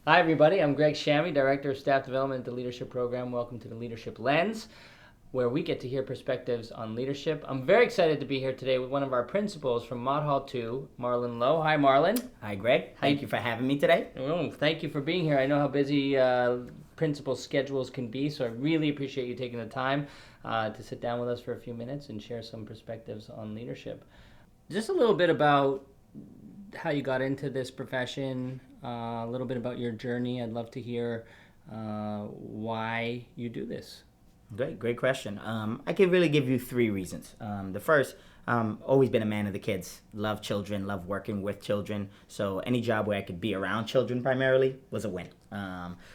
Hi, everybody. I'm Greg Shamie, Director of Staff Development at the Leadership Program. Welcome to the Leadership Lens, where we get to hear perspectives on leadership. I'm very excited to be here today with one of our principals from Mod Hall 2, Marlon Lowe. Hi, Marlon. Hi, Greg. Thank you for having me today. Oh, thank you for being here. I know how busy principal schedules can be, so I really appreciate you taking the time to sit down with us for a few minutes and share some perspectives on leadership. Just a little bit about how you got into this profession, a little bit about your journey. I'd love to hear why you do this. Great question. I can really give you three reasons. The first, always been a man of the kids. Love children, love working with children. So any job where I could be around children primarily was a win.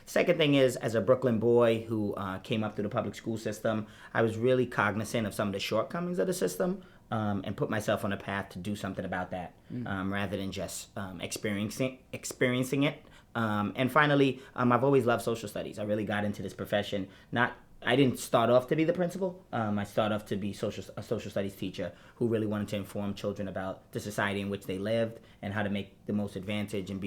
Second thing is, as a Brooklyn boy who came up through the public school system, I was really cognizant of some of the shortcomings of the system. And put myself on a path to do something about that, rather than just experiencing it. And finally, I've always loved social studies. I really got into this profession. I didn't start off to be the principal. I started off to be a social studies teacher who really wanted to inform children about the society in which they lived and how to make the most advantage and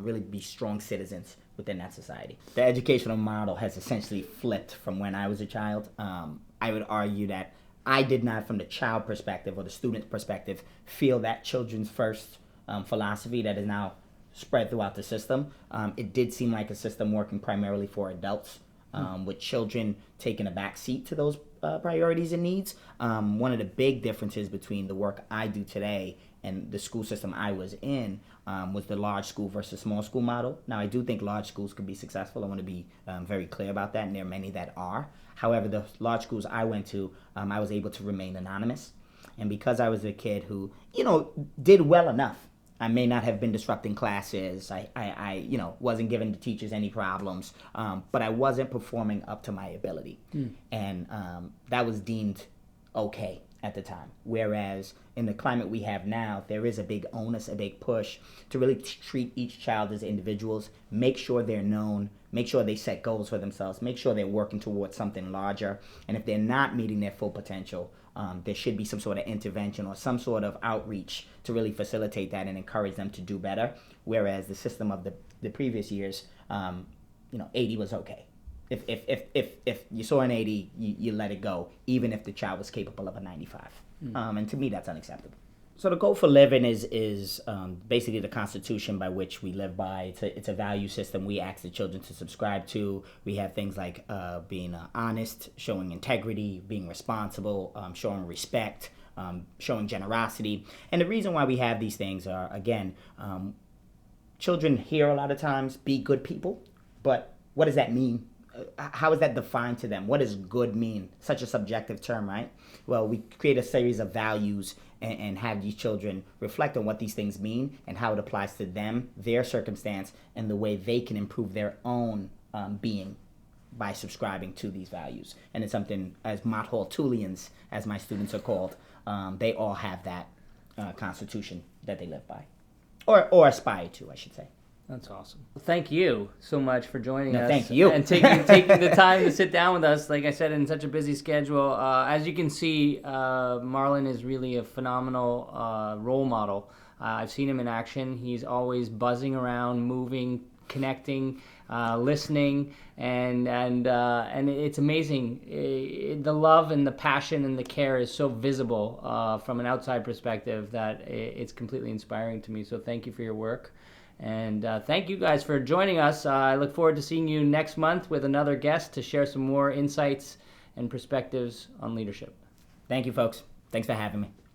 really be strong citizens within that society. The educational model has essentially flipped from when I was a child. I would argue that I did not, from the child perspective or the student perspective, feel that children's first philosophy that is now spread throughout the system. It did seem like a system working primarily for adults, with children taking a back seat to those priorities and needs. One of the big differences between the work I do today and the school system I was in was the large school versus small school model. Now, I do think large schools could be successful. I want to be very clear about that, and there are many that are. However, the large schools I went to, I was able to remain anonymous. And because I was a kid who, did well enough, I may not have been disrupting classes. I wasn't giving the teachers any problems, but I wasn't performing up to my ability. And that was deemed okay at the time. Whereas in the climate we have now, there is a big onus, a big push to really treat each child as individuals, make sure they're known, make sure they set goals for themselves, make sure they're working towards something larger. And if they're not meeting their full potential, there should be some sort of intervention or some sort of outreach to really facilitate that and encourage them to do better. Whereas the system of the previous years, 80 was okay. If you saw an 80, you let it go, even if the child was capable of a 95. And to me, that's unacceptable. So the goal for living is basically the constitution by which we live by. It's a value system we ask the children to subscribe to. We have things like being honest, showing integrity, being responsible, showing respect, showing generosity. And the reason why we have these things are, again, children hear a lot of times, be good people, but what does that mean? How is that defined to them? What does good mean? Such a subjective term, right? Well, we create a series of values and have these children reflect on what these things mean and how it applies to them, their circumstance, and the way they can improve their own being by subscribing to these values. And it's something, as Mod Hall Tulians, as my students are called, they all have that constitution that they live by, or aspire to, I should say. That's awesome. Well, thank you so much for joining us. Thank you. And taking the time to sit down with us, like I said, in such a busy schedule. As you can see, Marlon is really a phenomenal role model. I've seen him in action. He's always buzzing around, moving, connecting, listening, and it's amazing. The love and the passion and the care is so visible from an outside perspective that it's completely inspiring to me. So thank you for your work. And thank you guys for joining us. I look forward to seeing you next month with another guest to share some more insights and perspectives on leadership. Thank you, folks. Thanks for having me.